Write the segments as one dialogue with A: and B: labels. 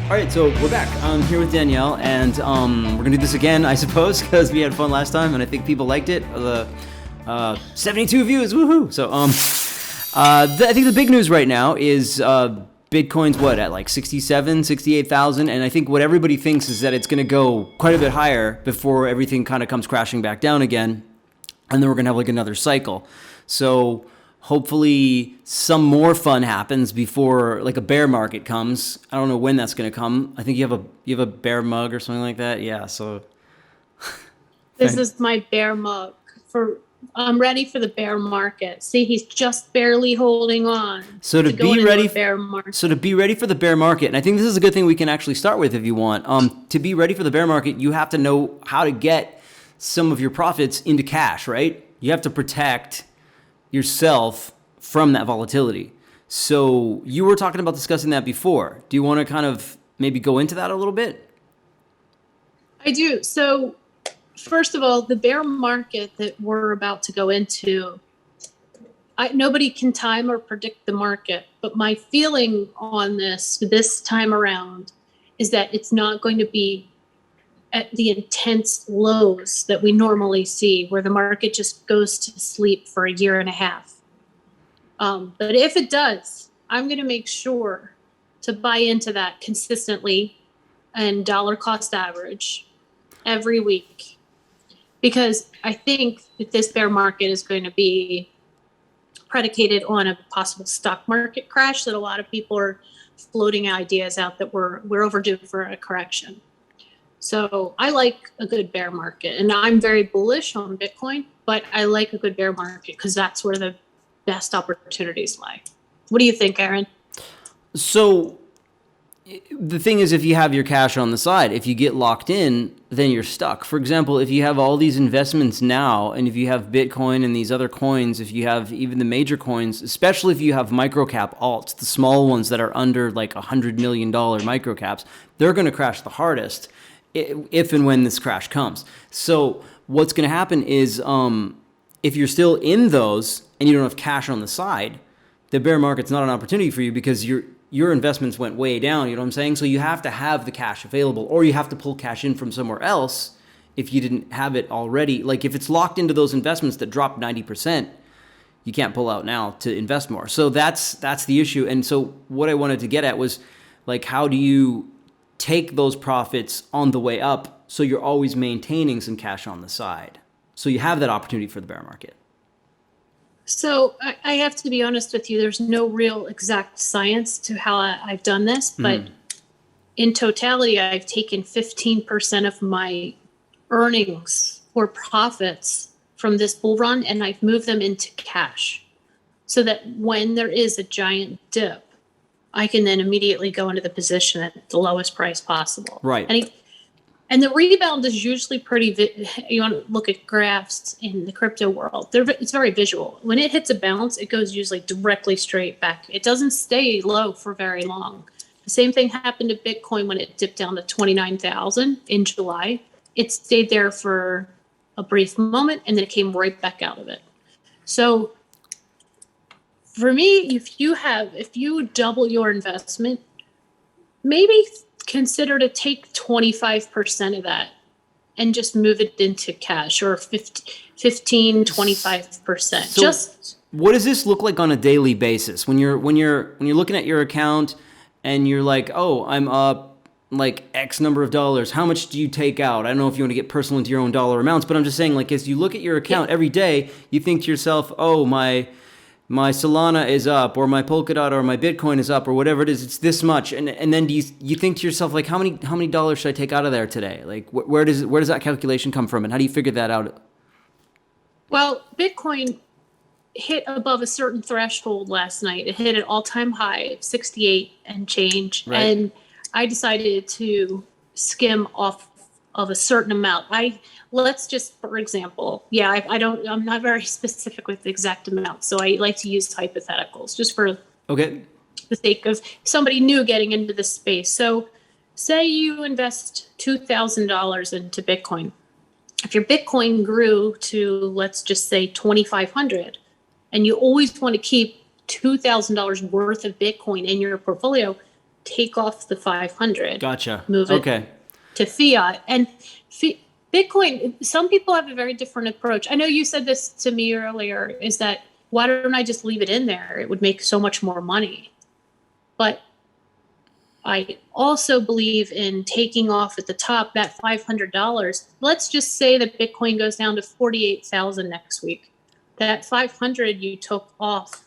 A: All right, so we're back. I'm here with Danielle, and we're gonna do this again, I suppose, because we had fun last time, and I think people liked it. The 72 views, woohoo! So, I think the big news right now is Bitcoin's at like 67, 68,000, and I think what everybody thinks is that it's gonna go quite a bit higher before everything kind of comes crashing back down again, and then we're gonna have like another cycle. So hopefully some more fun happens before like a bear market comes. I don't know when that's going to come. I think you have a bear mug or something like that. Yeah. So
B: this is my bear mug I'm ready for the bear market. See, he's just barely holding on.
A: So to be ready for the bear market, and I think this is a good thing we can actually start with if you want. To be ready for the bear market, you have to know how to get some of your profits into cash, right? You have to protect yourself from that volatility. So you were talking about discussing that before. Do you want to kind of maybe go into that a little bit?
B: I do. So first of all, the bear market that we're about to go into, nobody can time or predict the market, but my feeling on this time around is that it's not going to be at the intense lows that we normally see, where the market just goes to sleep for a year and a half. But if it does, I'm going to make sure to buy into that consistently and dollar cost average every week, because I think that this bear market is going to be predicated on a possible stock market crash, that a lot of people are floating ideas out that we're overdue for a correction. So I like a good bear market, and I'm very bullish on Bitcoin, but I like a good bear market because that's where the best opportunities lie. What do you think, Aaron?
A: So the thing is, if you have your cash on the side, if you get locked in, then you're stuck. For example, if you have all these investments now, and if you have Bitcoin and these other coins, if you have even the major coins, especially if you have microcap alts, the small ones that are under like $100 million microcaps, they're going to crash the hardest if and when this crash comes. So what's going to happen is if you're still in those and you don't have cash on the side, the bear market's not an opportunity for you because your investments went way down, you know what I'm saying? So you have to have the cash available, or you have to pull cash in from somewhere else if you didn't have it already. Like if it's locked into those investments that dropped 90%, you can't pull out now to invest more. So that's the issue. And so what I wanted to get at was like, how do you take those profits on the way up so you're always maintaining some cash on the side, so you have that opportunity for the bear market?
B: So I have to be honest with you, there's no real exact science to how I've done this, but in totality, I've taken 15% of my earnings or profits from this bull run, and I've moved them into cash so that when there is a giant dip, I can then immediately go into the position at the lowest price possible.
A: Right.
B: And the rebound is usually pretty, you want to look at graphs in the crypto world. It's very visual. When it hits a bounce, it goes usually directly straight back. It doesn't stay low for very long. The same thing happened to Bitcoin when it dipped down to 29,000 in July. It stayed there for a brief moment, and then it came right back out of it. So for me, if you double your investment, maybe consider to take 25% of that and just move it into cash, or 15, 25%.
A: So what does this look like on a daily basis when you're looking at your account and you're like, oh, I'm up like X number of dollars. How much do you take out? I don't know if you want to get personal into your own dollar amounts, but I'm just saying, like, as you look at your account every day, you think to yourself, oh, my Solana is up, or my Polkadot or my Bitcoin is up, or whatever it is, it's this much. And then do you think to yourself, like, how many dollars should I take out of there today? Like, where does that calculation come from, and how do you figure that out?
B: Well, Bitcoin hit above a certain threshold last night. It hit an all-time high of 68 and change.
A: Right.
B: And I decided to skim off of a certain amount. Let's just, for example, I'm not very specific with the exact amount, so I like to use hypotheticals just for the sake of somebody new getting into this space. So say you invest $2,000 into Bitcoin. If your Bitcoin grew to, let's just say, 2,500, and you always want to keep $2,000 worth of Bitcoin in your portfolio, take off the 500,
A: Gotcha.
B: move it
A: Okay.
B: to fiat. And Bitcoin, some people have a very different approach. I know you said this to me earlier, is that why don't I just leave it in there? It would make so much more money. But I also believe in taking off at the top that $500. Let's just say that Bitcoin goes down to 48,000 next week. That 500 you took off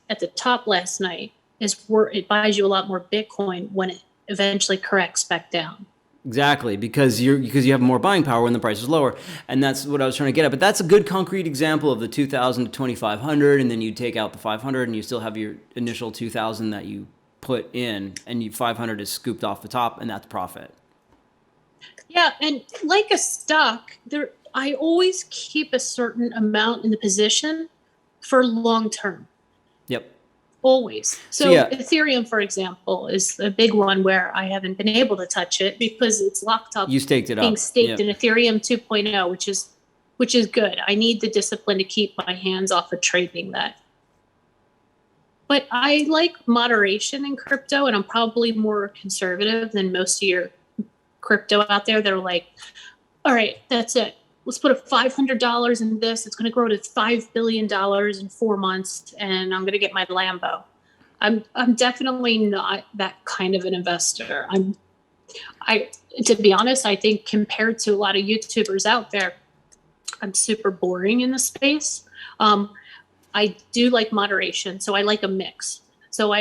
B: at the top last night it buys you a lot more Bitcoin when it eventually corrects back down.
A: Exactly, because you have more buying power when the price is lower, and that's what I was trying to get at. But that's a good concrete example of the 2,000 to 2,500, and then you take out the 500, and you still have your initial 2,000 that you put in, and 500 is scooped off the top, and that's profit.
B: Yeah, and like a stock, I always keep a certain amount in the position for long term.
A: Yep.
B: Always. So
A: yeah.
B: Ethereum, for example, is a big one where I haven't been able to touch it because it's locked up.
A: You staked it
B: being
A: up.
B: staked in Ethereum 2.0, which is good. I need the discipline to keep my hands off of trading that. But I like moderation in crypto, and I'm probably more conservative than most of your crypto out there that are like, all right, that's it. Let's put a $500 in this. It's going to grow to $5 billion in 4 months, and I'm going to get my Lambo. I'm definitely not that kind of an investor. To be honest, I think compared to a lot of YouTubers out there, I'm super boring in the space. I do like moderation, so I like a mix. So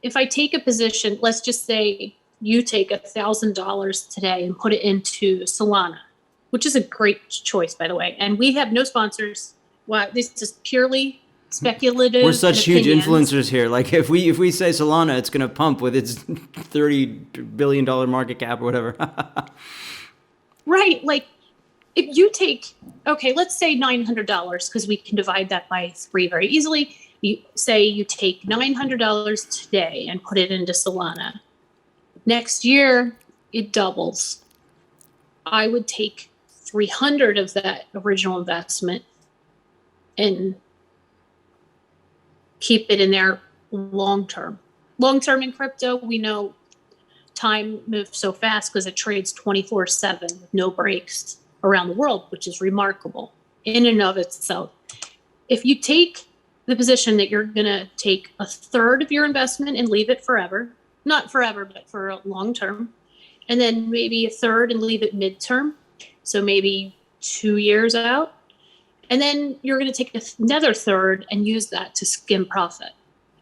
B: if I take a position, let's just say you take $1,000 today and put it into Solana, which is a great choice, by the way. And we have no sponsors. Wow, this is purely speculative.
A: We're such huge influencers here. Like if we say Solana, it's going to pump with its $30 billion market cap or whatever.
B: Right. Like if you take, okay, let's say $900 because we can divide that by 3 very easily. You say you take $900 today and put it into Solana. Next year, it doubles. I would take 300 of that original investment and keep it in there long term. Long term in crypto, we know time moves so fast because it trades 24/7 with no breaks around the world, which is remarkable in and of itself. If you take the position that you're going to take a third of your investment and leave it forever, not forever, but for a long term, and then maybe a third and leave it midterm, so maybe 2 years out, and then you're going to take another third and use that to skim profit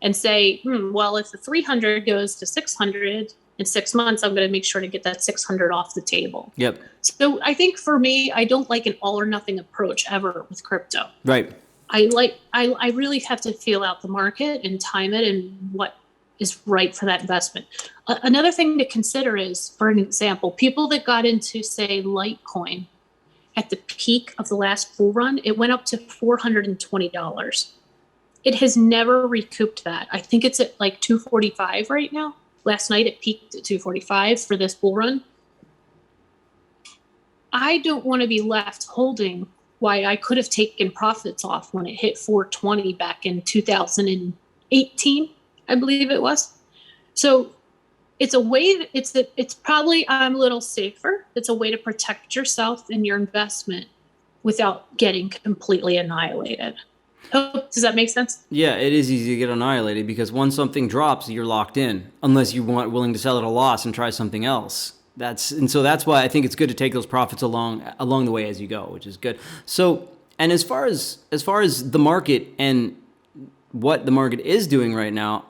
B: and say, well, if the 300 goes to 600 in 6 months, I'm going to make sure to get that 600 off the table.
A: Yep.
B: So I think for me, I don't like an all or nothing approach ever with crypto.
A: Right.
B: I really have to feel out the market and time it and what is right for that investment. Another thing to consider is, for an example, people that got into, say, Litecoin at the peak of the last bull run, it went up to $420. It has never recouped that. I think it's at like 245 right now. Last night it peaked at 245 for this bull run. I don't want to be left holding why I could have taken profits off when it hit 420 back in 2018, I believe it was. So it's a way, it's probably, I'm a little safer. It's a way to protect yourself and your investment without getting completely annihilated. Oh, does that make sense?
A: Yeah, it is easy to get annihilated because once something drops, you're locked in, unless you want willing to sell at a loss and try something else. So that's why I think it's good to take those profits along the way as you go, which is good. So, and as far as the market and what the market is doing right now,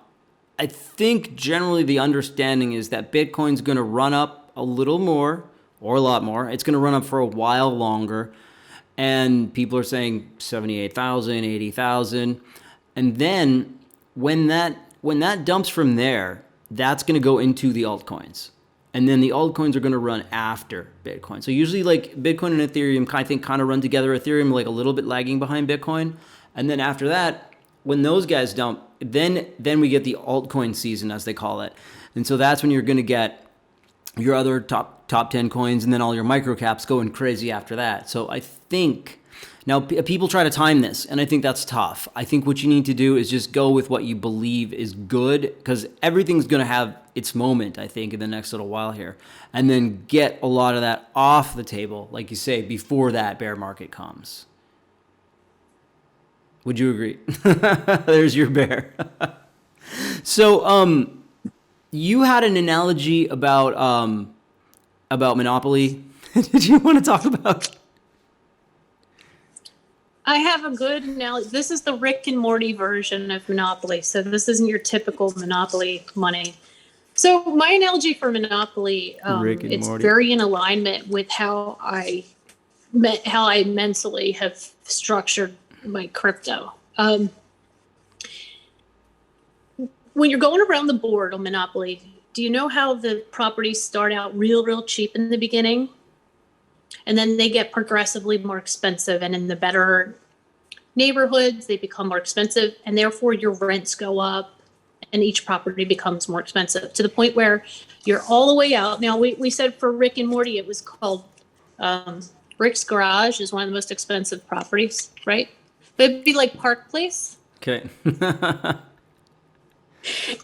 A: I think generally the understanding is that Bitcoin's going to run up a little more or a lot more. It's going to run up for a while longer. And people are saying 78,000, 80,000. And then when that dumps from there, that's going to go into the altcoins. And then the altcoins are going to run after Bitcoin. So usually like Bitcoin and Ethereum, I think, kind of run together. Ethereum like a little bit lagging behind Bitcoin. And then after that, when those guys dump, then we get the altcoin season, as they call it. And so that's when you're going to get your other top 10 coins, and then all your micro caps going crazy after that. So I think now people try to time this, and I think that's tough. I think what you need to do is just go with what you believe is good, because everything's going to have its moment, I think, in the next little while here, and then get a lot of that off the table, like you say, before that bear market comes. Would you agree? There's your bear. So, you had an analogy about Monopoly. Did you want to talk about?
B: I have a good analogy. This is the Rick and Morty version of Monopoly. So this isn't your typical Monopoly money. So my analogy for Monopoly, it's Morty. Very in alignment with how I mentally have structured my crypto. When you're going around the board on Monopoly, do you know how the properties start out real cheap in the beginning? And then they get progressively more expensive. And in the better neighborhoods, they become more expensive. And therefore, your rents go up and each property becomes more expensive to the point where you're all the way out. Now, we said for Rick and Morty, it was called Rick's Garage is one of the most expensive properties, right? But it'd be like Park Place.
A: Okay.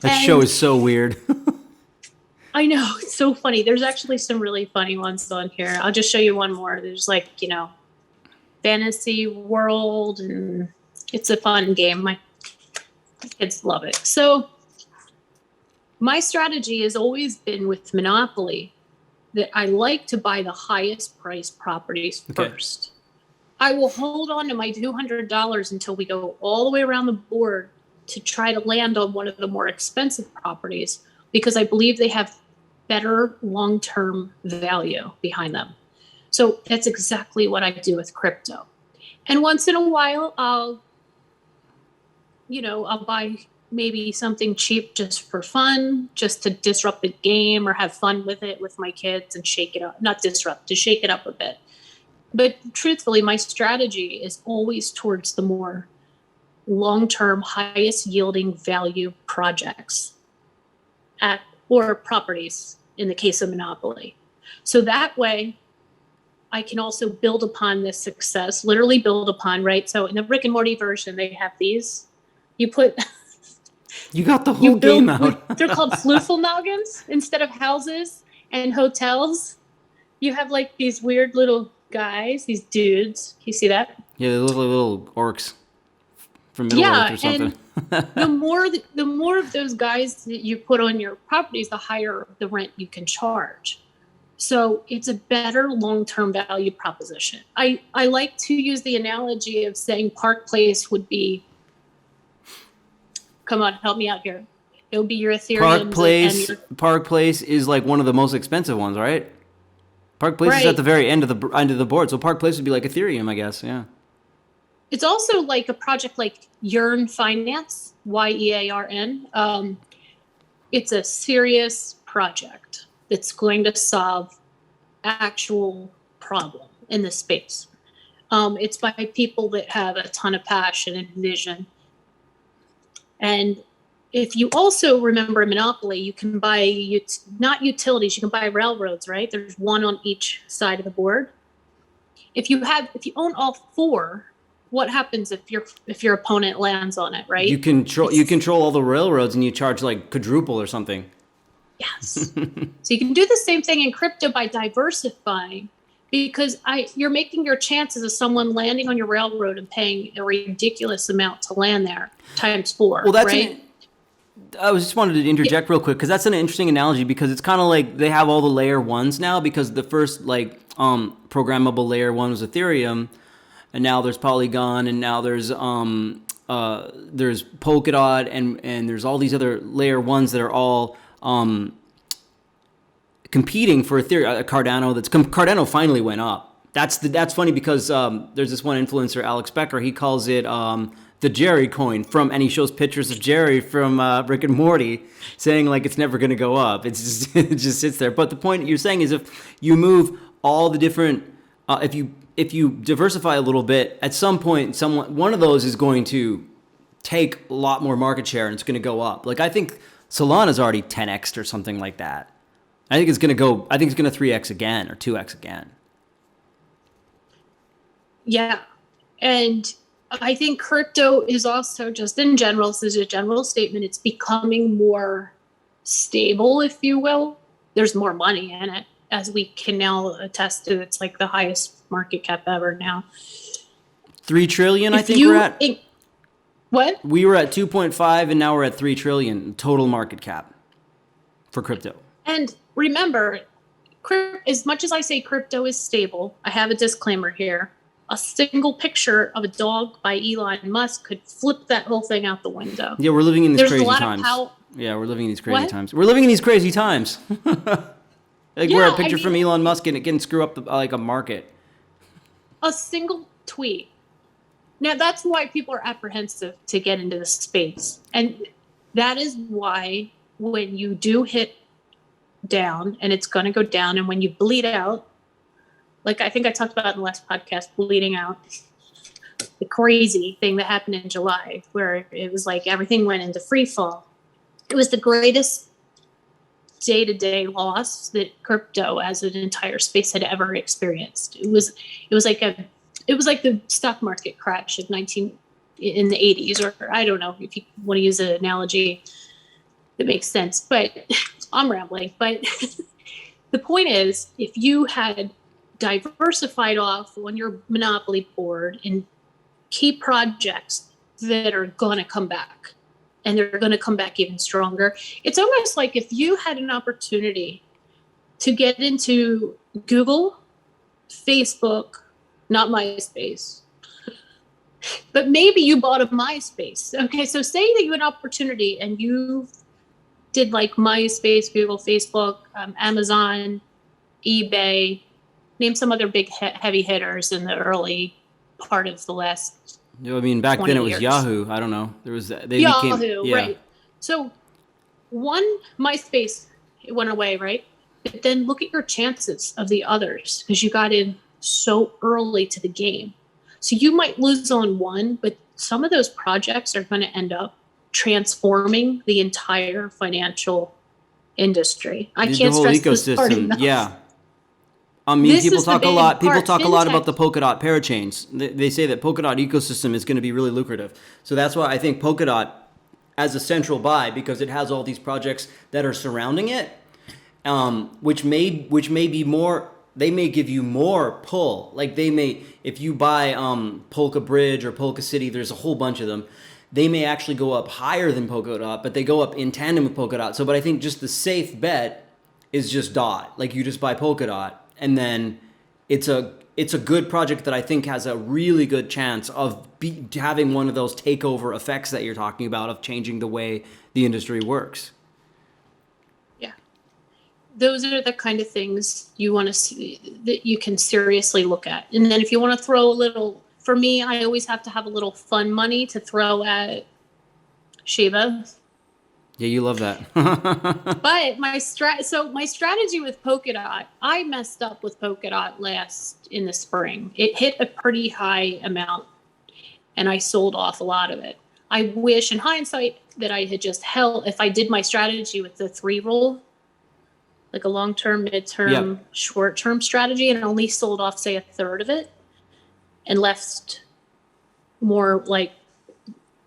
A: That show is so weird.
B: I know. It's so funny. There's actually some really funny ones on here. I'll just show you one more. There's Fantasy World, and it's a fun game. My kids love it. So my strategy has always been with Monopoly that I like to buy the highest price properties first. I will hold on to my $200 until we go all the way around the board to try to land on one of the more expensive properties, because I believe they have better long-term value behind them. So that's exactly what I do with crypto. And once in a while, I'll buy maybe something cheap just for fun, just to disrupt the game or have fun with it with my kids and shake it up. Not disrupt, to shake it up a bit. But truthfully, my strategy is always towards the more long-term, highest yielding value projects or properties in the case of Monopoly. So that way I can also build upon this success, literally build upon, right? So in the Rick and Morty version, they have these. You
A: got the whole game out.
B: They're called floofel-noggins instead of houses and hotels. You have like these weird little guys, these dudes. You see that?
A: Yeah, they look like little orcs from Middle Earth or something.
B: And the more of those guys that you put on your properties, the higher the rent you can charge. So it's a better long-term value proposition. I like to use the analogy of saying Park Place would be, come on, help me out here. It would be your Ethereum.
A: Park Place is like one of the most expensive ones, right? Park Place is at the very end of the board, so Park Place would be like Ethereum, I guess. Yeah.
B: It's also like a project like Yearn Finance, YEARN. It's a serious project that's going to solve actual problem in this space. It's by people that have a ton of passion and vision. And if you also remember Monopoly, you can buy not utilities, you can buy railroads, right? There's one on each side of the board. If you own all four, what happens if your opponent lands on it, right?
A: You control all the railroads and you charge like quadruple or something.
B: Yes. So you can do the same thing in crypto by diversifying, because you're making your chances of someone landing on your railroad and paying a ridiculous amount to land there times 4.
A: Well,
B: right?
A: I just wanted to interject real quick, because that's an interesting analogy, because it's kind of like they have all the layer ones now, because the first programmable layer one was Ethereum, and now there's Polygon, and now there's Polkadot, and there's all these other layer ones that are all competing for Ethereum. Cardano finally went up. That's funny, because there's this one influencer, Alex Becker. He calls it the Jerry coin and he shows pictures of Jerry from Rick and Morty, saying like it's never going to go up. It's just it just sits there. But the point you're saying is, if you move all the different, if you diversify a little bit, at some point, one of those is going to take a lot more market share and it's going to go up. Like I think Solana's already 10x'd or something like that. I think it's going to go, I think it's going to 3x again or 2x again.
B: Yeah. And I think crypto is also, just in general, this is a general statement, it's becoming more stable, if you will. There's more money in it, as we can now attest to. It's like the highest market cap ever now.
A: 3 trillion, I
B: If
A: think
B: you
A: we're at.
B: What?
A: We were at 2.5 and now we're at 3 trillion total market cap for crypto.
B: And remember, as much as I say crypto is stable, I have a disclaimer here. A single picture of a dog by Elon Musk could flip that whole thing out the window.
A: Yeah, we're living in these
B: There's
A: crazy
B: a lot
A: times.
B: of
A: Yeah, we're living in these crazy
B: What?
A: times. We're living in these crazy times. Like, we're
B: Yeah,
A: a picture from Elon Musk and it can screw up like a market.
B: A single tweet. Now, that's why people are apprehensive to get into the space. And that is why when you do hit down, and it's going to go down, and when you bleed out, like I think I talked about in the last podcast, bleeding out, the crazy thing that happened in July, where it was like everything went into free fall. It was the greatest day-to-day loss that crypto as an entire space had ever experienced. It was like the stock market crash of in the 80s, or I don't know if you want to use an analogy that makes sense, but I'm rambling. But the point is, if you had diversified off on your monopoly board in key projects that are going to come back, and they're going to come back even stronger, it's almost like if you had an opportunity to get into Google, Facebook, not MySpace, but maybe you bought a MySpace. Okay, so say that you had an opportunity and you did like MySpace, Google, Facebook, Amazon, eBay, name some other big heavy hitters in the early part of the last.
A: I mean, back then it was
B: years.
A: Yahoo. I don't know.
B: Yahoo,
A: yeah.
B: right. So one, MySpace, it went away, right? But then look at your chances of the others, because you got in so early to the game. So you might lose on one, but some of those projects are going to end up transforming the entire financial industry. I can't
A: whole
B: stress
A: ecosystem.
B: this part enough.
A: Yeah. I mean,
B: This
A: people
B: is the
A: talk a
B: big
A: lot. People
B: part.
A: talk a lot about
B: Fintech.
A: the Polkadot parachains. They say that Polkadot ecosystem is going to be really lucrative. So that's why I think Polkadot as a central buy, because it has all these projects that are surrounding it, which may be more. They may give you more pull. Like they may, if you buy Polka Bridge or Polka City, there's a whole bunch of them. They may actually go up higher than Polkadot, but they go up in tandem with Polkadot. So, but I think just the safe bet is just DOT. Like you just buy Polkadot, and then it's a good project that I think has a really good chance of having one of those takeover effects that you're talking about, of changing the way the industry works.
B: Yeah. Those are the kind of things you want to see, that you can seriously look at. And then if you want to throw a little, for me, I always have to have a little fun money to throw at Shiba.
A: Yeah, you love that.
B: But my strategy with Polkadot, I messed up with Polkadot in the spring. It hit a pretty high amount, and I sold off a lot of it. I wish, in hindsight, that I had just held. If I did my strategy with the 3 rule, like a long-term, mid-term, short-term strategy, and only sold off, say, a third of it, and left more like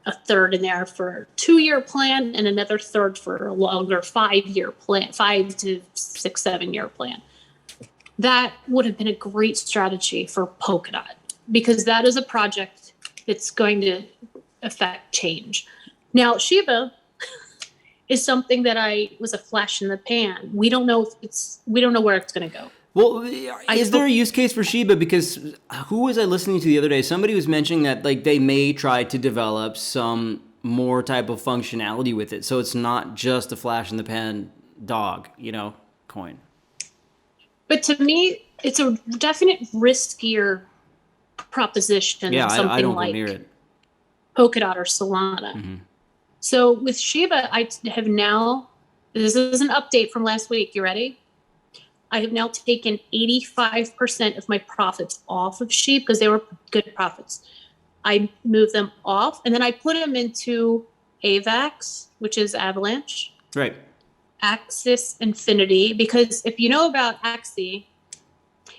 B: a third in there for a 2-year plan and another third for a longer 5-year plan, 5 to 6, 7-year plan. That would have been a great strategy for Polkadot, because that is a project that's going to affect change. Now, Shiba is something that was a flash in the pan. We don't know where it's going to go.
A: Well, is there a use case for Shiba? Because who was I listening to the other day? Somebody was mentioning that like they may try to develop some more type of functionality with it, so it's not just a flash in the pan dog, coin.
B: But to me, it's a definite riskier proposition than something
A: I don't
B: like
A: go near it.
B: Polkadot or Solana.
A: Mm-hmm.
B: So with Shiba, I have now, this is an update from last week. You ready? I have now taken 85% of my profits off of Shiba, because they were good profits. I moved them off, and then I put them into AVAX, which is Avalanche.
A: Right.
B: Axis Infinity, because if you know about Axie,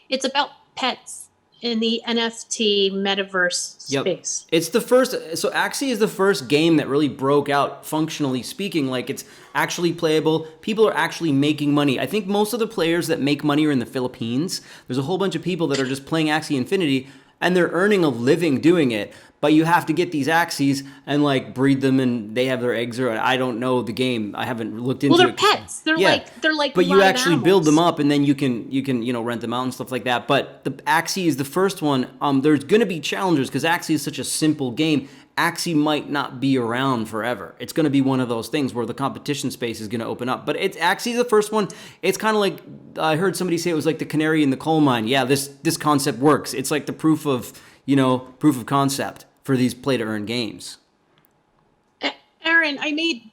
B: it's about pets in the NFT metaverse space.
A: It's the first. So Axie is the first game that really broke out, functionally speaking. Like, it's actually playable. People are actually making money. I think most of the players that make money are in the Philippines. There's a whole bunch of people that are just playing Axie Infinity, and they're earning a living doing it. But you have to get these Axies and like breed them, and they have their eggs. Or I don't know the game. I haven't looked into it.
B: Well, they're pets. They're like.
A: But you
B: live
A: actually
B: animals.
A: build them up, and then you can rent them out and stuff like that. But the Axie is the first one. There's going to be challengers because Axie is such a simple game. Axie might not be around forever. It's going to be one of those things where the competition space is going to open up. But Axie is the first one. It's kind of like, I heard somebody say it was like the canary in the coal mine. Yeah, this concept works. It's like the proof of concept for these play to earn games.
B: Aaron, I made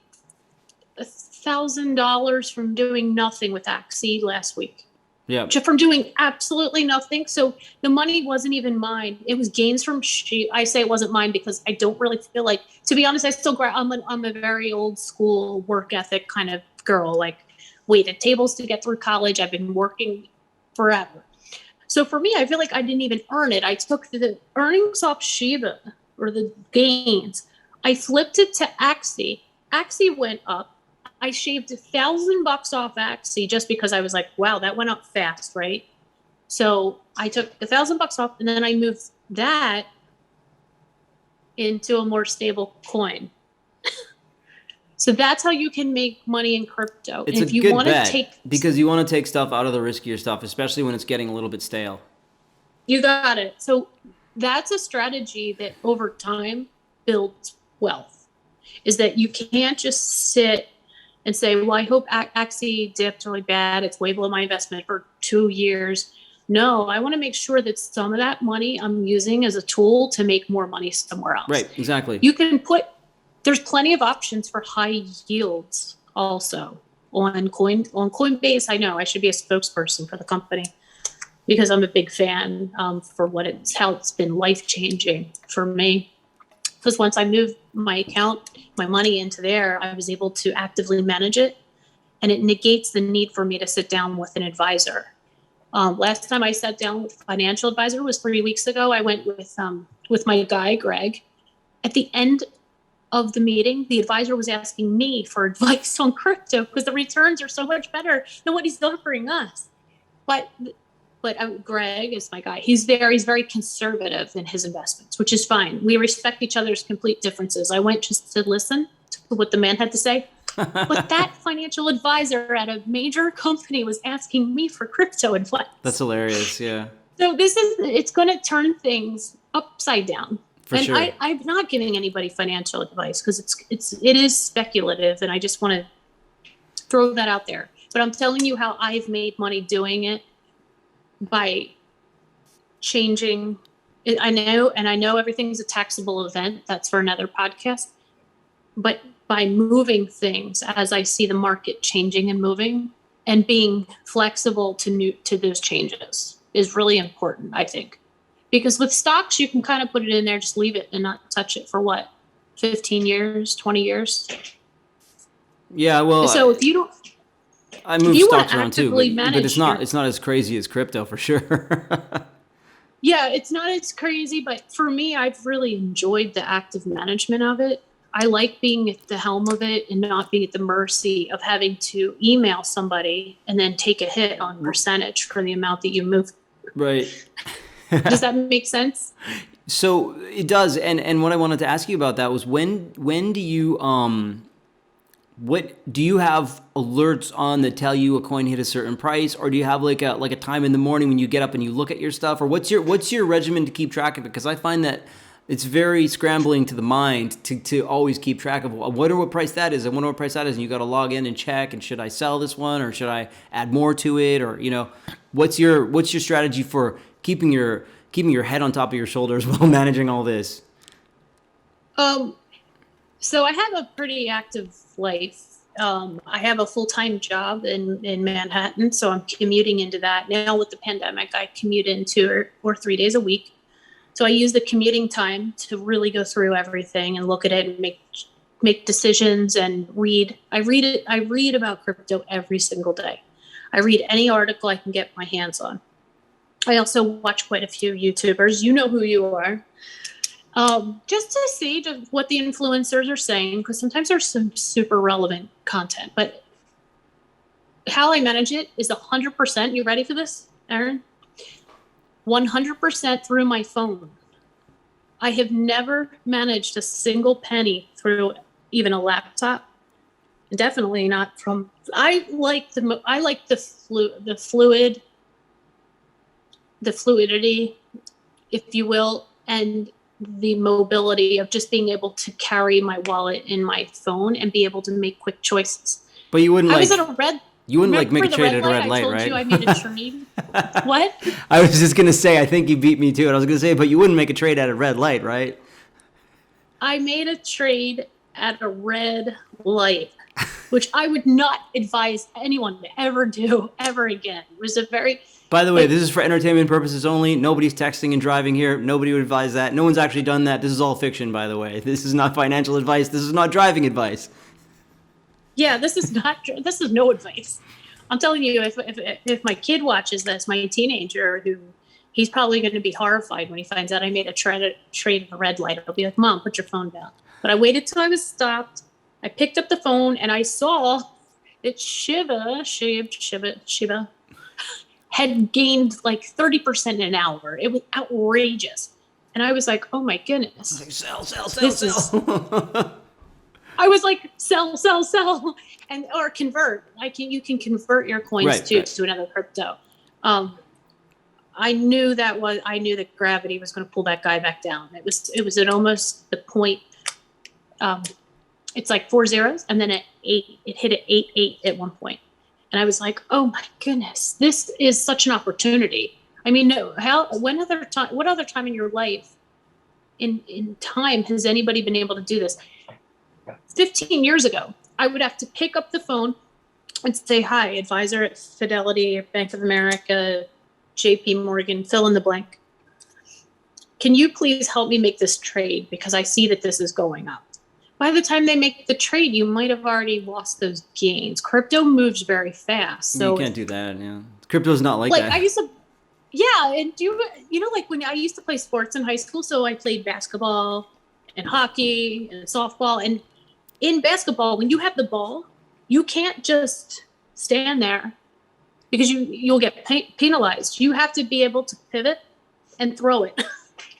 B: $1,000 from doing nothing with Axie last week.
A: Yeah.
B: Just from doing absolutely nothing. So the money wasn't even mine. It was gains from I say it wasn't mine because I don't really feel like, to be honest, I'm a very old school work ethic kind of girl. Like, waited tables to get through college. I've been working forever. So for me, I feel like I didn't even earn it. I took the earnings off Shiba, or the gains. I flipped it to Axie. Axie went up. I shaved $1,000 off Axie just because I was like, wow, that went up fast, right? So I took $1,000 off, and then I moved that into a more stable coin. So that's how you can make money in crypto.
A: It's
B: and
A: a good bet because you want to take stuff out of the riskier stuff, especially when it's getting a little bit stale. You
B: got it. So that's a strategy that over time builds wealth, is that you can't just sit and say, well, I hope Axie dipped really bad. It's way below my investment for 2 years. No, I want to make sure that some of that money I'm using as a tool to make more money somewhere else.
A: Right, exactly.
B: There's plenty of options for high yields also on Coinbase. I know I should be a spokesperson for the company because I'm a big fan for how it's been life-changing for me. Because once I moved my money into there, I was able to actively manage it, and it negates the need for me to sit down with an advisor. Last time I sat down with a financial advisor was 3 weeks ago. I went with my guy, Greg. At the end of the meeting, the advisor was asking me for advice on crypto because the returns are so much better than what he's offering us. But Greg is my guy. He's very conservative in his investments, which is fine. We respect each other's complete differences. I went just to listen to what the man had to say. But that financial advisor at a major company was asking me for crypto advice.
A: That's hilarious, yeah.
B: So it's going to turn things upside down.
A: For sure.
B: I'm not giving anybody financial advice because it is speculative, and I just want to throw that out there. But I'm telling you how I've made money doing it by changing. I know everything's a taxable event. That's for another podcast. But by moving things as I see the market changing and moving, and being flexible to those changes is really important, I think. Because with stocks, you can kind of put it in there, just leave it and not touch it for 15 years, 20 years?
A: Yeah, well,
B: so if you don't,
A: I move stocks around too, but it's not as crazy as crypto for sure.
B: Yeah, it's not as crazy, but for me, I've really enjoyed the active management of it. I like being at the helm of it and not being at the mercy of having to email somebody and then take a hit on percentage for the amount that you move.
A: Right.
B: Does that make sense?
A: So it does. And what I wanted to ask you about that was when do you what do you have alerts on that tell you a coin hit a certain price, or do you have like a time in the morning when you get up and you look at your stuff, or what's your regimen to keep track of it? Because I find that it's very scrambling to the mind to always keep track of what price that is. I wonder what price that is, and you got to log in and check. And should I sell this one, or should I add more to it, or what's your strategy for keeping your head on top of your shoulders while managing all this?
B: So I have a pretty active life. I have a full-time job in Manhattan, so I'm commuting into that. Now with the pandemic, I commute in 2 or 3 days a week. So I use the commuting time to really go through everything and look at it and make decisions and read. I read about crypto every single day. I read any article I can get my hands on. I also watch quite a few YouTubers. You know who you are. Just to see what the influencers are saying, because sometimes there's some super relevant content. But how I manage it is 100%. You ready for this, Aaron? 100% through my phone. I have never managed a single penny through even a laptop. Definitely not from. I like the fluidity, if you will, and the mobility of just being able to carry my wallet in my phone and be able to make quick choices.
A: But you wouldn't
B: was at a red.
A: You wouldn't like make a trade at a red light,
B: I told
A: right?
B: you I made a trade. What?
A: I was just gonna say, I think you beat me to it. I was gonna say, but you wouldn't make a trade at a red light, right?
B: I made a trade at a red light, which I would not advise anyone to ever do ever again. It was a very.
A: By the way, this is for entertainment purposes only. Nobody's texting and driving here. Nobody would advise that. No one's actually done that. This is all fiction, by the way. This is not financial advice. This is not driving advice.
B: Yeah, this is no advice. I'm telling you, if my kid watches this, my teenager, he's probably going to be horrified when he finds out I made a trade at a red light. He'll be like, "Mom, put your phone down." But I waited till I was stopped. I picked up the phone and I saw that Shiba had gained like 30% in an hour. It was outrageous. And I was like, oh my goodness.
A: Sell.
B: I was like, sell, and or convert. You can convert your coins to another crypto. I knew that gravity was going to pull that guy back down. It was at almost the point. It's like 4 zeros, and then it hit at 8 at one point. And I was like, oh my goodness, this is such an opportunity. I mean, what other time in your life in time has anybody been able to do this? 15 years ago, I would have to pick up the phone and say, hi, advisor at Fidelity, Bank of America, JP Morgan, fill in the blank. Can you please help me make this trade? Because I see that this is going up. By the time they make the trade, you might have already lost those gains. Crypto moves very fast. So
A: you can't do that. Yeah, crypto's not like that.
B: I used to, yeah. And you know, like when I used to play sports in high school, so I played basketball and hockey and softball. And in basketball, when you have the ball, you can't just stand there because you'll get penalized. You have to be able to pivot and throw it.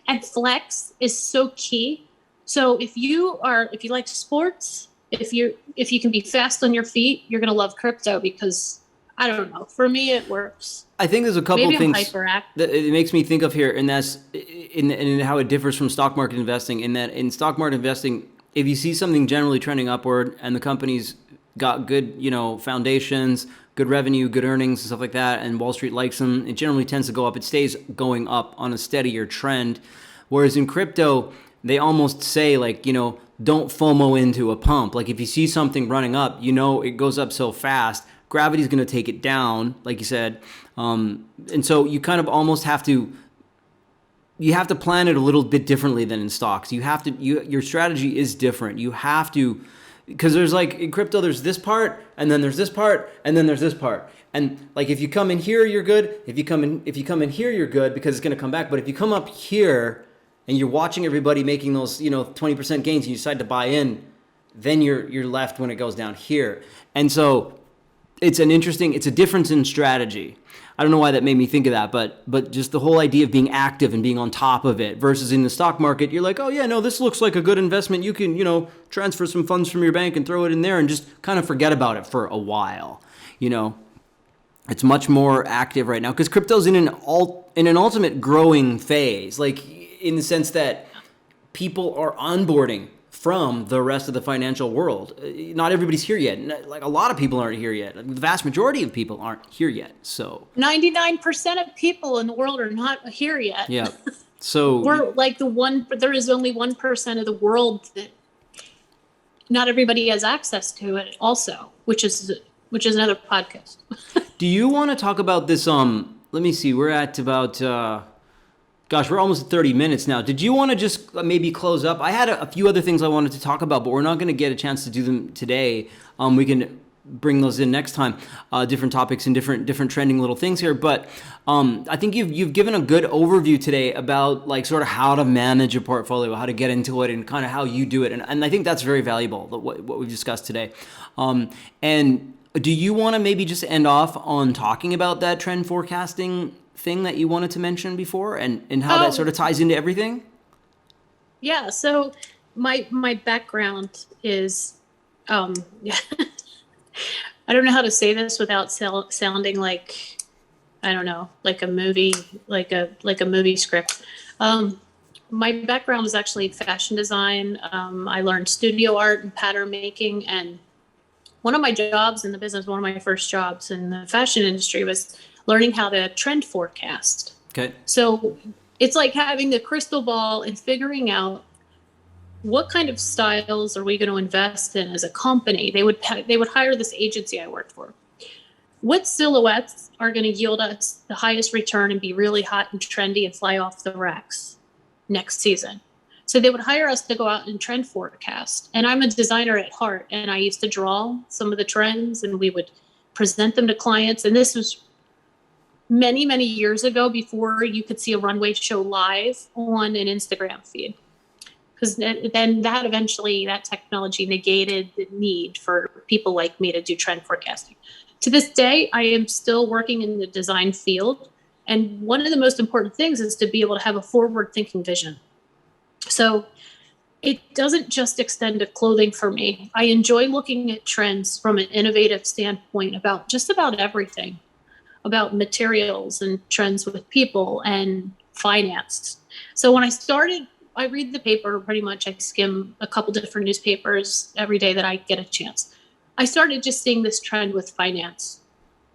B: And flex is so key. So if you like sports, if you can be fast on your feet, you're gonna love crypto because I don't know. For me, it works.
A: I think there's a couple things
B: that
A: it makes me think of here, and that's in how it differs from stock market investing. In that, in stock market investing, if you see something generally trending upward and the company's got good, foundations, good revenue, good earnings, and stuff like that, and Wall Street likes them, it generally tends to go up. It stays going up on a steadier trend. Whereas in crypto, they almost say like, don't FOMO into a pump. Like if you see something running up, it goes up so fast, gravity's going to take it down, like you said. And so you kind of almost have to plan it a little bit differently than in stocks. Your strategy is different. You have to, because there's like in crypto, there's this part, and then there's this part, and then there's this part. And like if you come in here, you're good. If you come in here, you're good because it's going to come back. But if you come up here and you're watching everybody making those, 20% gains, and you decide to buy in, then you're left when it goes down here. And so it's a difference in strategy. I don't know why that made me think of that, but just the whole idea of being active and being on top of it versus in the stock market, you're like, oh yeah, no, this looks like a good investment. You can, transfer some funds from your bank and throw it in there and just kind of forget about it for a while. It's much more active right now because crypto's in an ultimate growing phase. Like, in the sense that people are onboarding from the rest of the financial world. Not everybody's here yet. Like a lot of people aren't here yet. The vast majority of people aren't here yet. So
B: 99% of people in the world are not here yet.
A: Yeah. So
B: we're like there is only 1% of the world that not everybody has access to it also, which is another podcast.
A: Do you want to talk about this? Let me see. We're at about Gosh, we're almost at 30 minutes now. Did you want to just maybe close up? I had a few other things I wanted to talk about, but we're not going to get a chance to do them today. We can bring those in next time, different topics and different trending little things here. But I think you've given a good overview today about like sort of how to manage a portfolio, how to get into it, and kind of how you do it. And I think that's very valuable, what we've discussed today. And do you want to maybe just end off on talking about that trend forecasting thing that you wanted to mention before, and how that sort of ties into everything?
B: Yeah. So my background is, yeah. I don't know how to say this without sounding like, I don't know, like a movie, like a movie script. My background is actually fashion design. I learned studio art and pattern making, and one of my jobs in the business, one of my first jobs in the fashion industry, was learning how to trend forecast.
A: Okay.
B: So it's like having the crystal ball and figuring out what kind of styles are we going to invest in as a company. They would hire this agency I worked for. What silhouettes are going to yield us the highest return and be really hot and trendy and fly off the racks next season? So they would hire us to go out and trend forecast. And I'm a designer at heart, and I used to draw some of the trends, and we would present them to clients. And this was many, many years ago, before you could see a runway show live on an Instagram feed. Because then that technology negated the need for people like me to do trend forecasting. To this day, I am still working in the design field. And one of the most important things is to be able to have a forward-thinking vision. So it doesn't just extend to clothing for me. I enjoy looking at trends from an innovative standpoint about just about everything, about materials and trends with people and finance. So when I started, I read the paper pretty much. I skim a couple different newspapers every day that I get a chance. I started just seeing this trend with finance.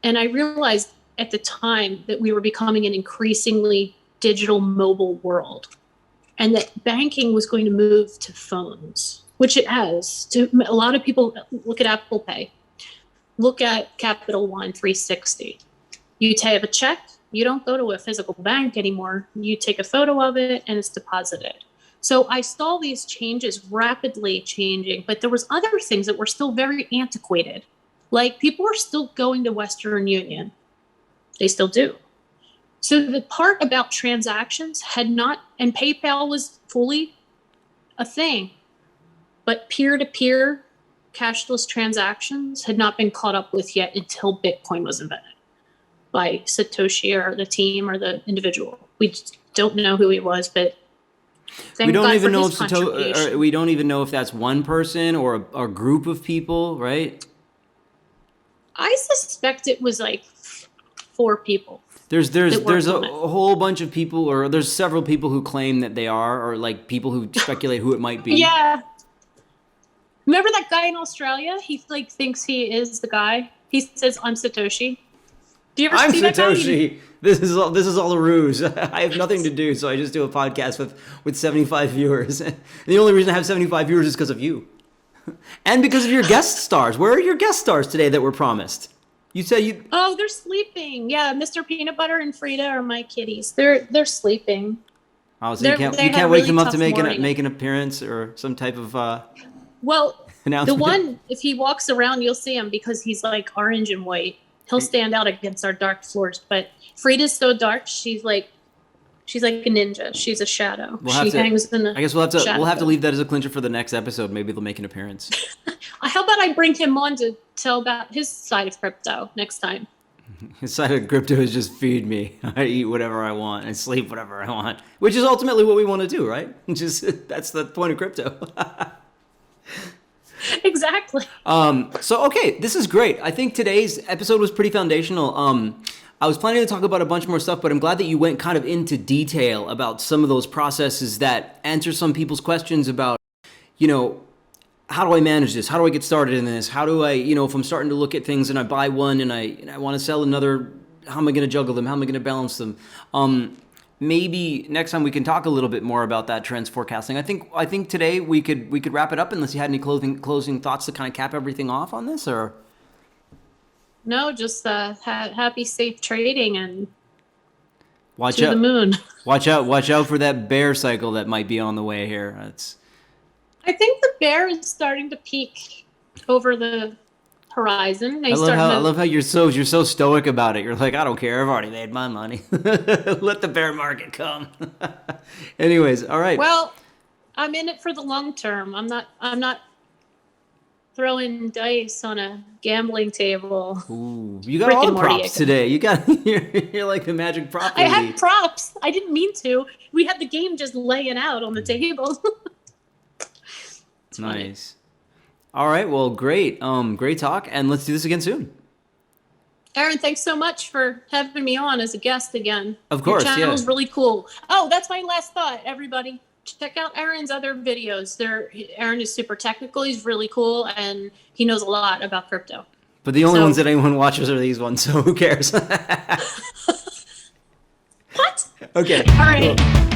B: And I realized at the time that we were becoming an increasingly digital mobile world, and that banking was going to move to phones, which it has. To a lot of people, look at Apple Pay, look at Capital One 360. You take a check, you don't go to a physical bank anymore. You take a photo of it and it's deposited. So I saw these changes rapidly changing, but there was other things that were still very antiquated. Like people were still going to Western Union. They still do. So the part about transactions had not, and PayPal was fully a thing, but peer-to-peer cashless transactions had not been caught up with yet until Bitcoin was invented by Satoshi or the team or the individual. We just don't know who he was, but
A: we don't even know if we don't even know if that's one person or a group of people, right?
B: I suspect it was like 4 people.
A: There's a whole bunch of people, or there's several people who claim that they are, or like people who speculate who it might be.
B: Yeah. Remember that guy in Australia? He like thinks he is the guy. He says, "I'm Satoshi." Do you ever see that guy?
A: I'm Satoshi. This is all a ruse. I have nothing to do, so I just do a podcast with 75 viewers. And the only reason I have 75 viewers is because of you, and because of your guest stars. Where are your guest stars today that were promised? You said you.
B: Oh, they're sleeping. Yeah, Mr. Peanut Butter and Frida are my kitties. They're sleeping.
A: Oh, so you can't wake them up to make an appearance or some type of
B: well,
A: announcement?
B: The one, if he walks around, you'll see him because he's like orange and white. He'll stand out against our dark floors. But Frida's so dark, she's like a ninja. She's a shadow. Hangs in the
A: I guess we'll have to leave that as a clincher for the next episode. Maybe they'll make an appearance.
B: How about I bring him on to tell about his side of crypto next time?
A: His side of crypto is just feed me. I eat whatever I want and sleep whatever I want, which is ultimately what we want to do, right? That's the point of crypto.
B: Exactly.
A: So, okay, this is great. I think today's episode was pretty foundational. I was planning to talk about a bunch more stuff, but I'm glad that you went kind of into detail about some of those processes that answer some people's questions about, how do I manage this? How do I get started in this? How do I, if I'm starting to look at things and I buy one and I want to sell another, how am I going to juggle them? How am I going to balance them? Maybe next time we can talk a little bit more about that trends forecasting. I think today we could wrap it up unless you had any closing thoughts to kind of cap everything off on this, or.
B: No, just happy, safe trading and
A: Watch
B: to
A: out.
B: the moon.
A: Watch out for that bear cycle that might be on the way here.
B: I think the bear is starting to peak over the horizon.
A: I love how you're so stoic about it. You're like, I don't care. I've already made my money. Let the bear market come. Anyways, all right.
B: Well, I'm in it for the long term. I'm not throwing dice on a gambling table.
A: Ooh, you got all the props today. You're like the magic prop
B: I
A: lady.
B: had props. I didn't mean to. We had the game just laying out on the table. It's funny.
A: Nice. All right. Well, great. Great talk, and let's do this again soon.
B: Aaron, thanks so much for having me on as a guest again.
A: Of course,
B: Your channel's really cool. Oh, that's my last thought, everybody. Check out Aaron's other videos. Aaron is super technical. He's really cool, and he knows a lot about crypto.
A: But the only ones that anyone watches are these ones, so who cares?
B: What?
A: Okay.
B: All right.
A: Cool.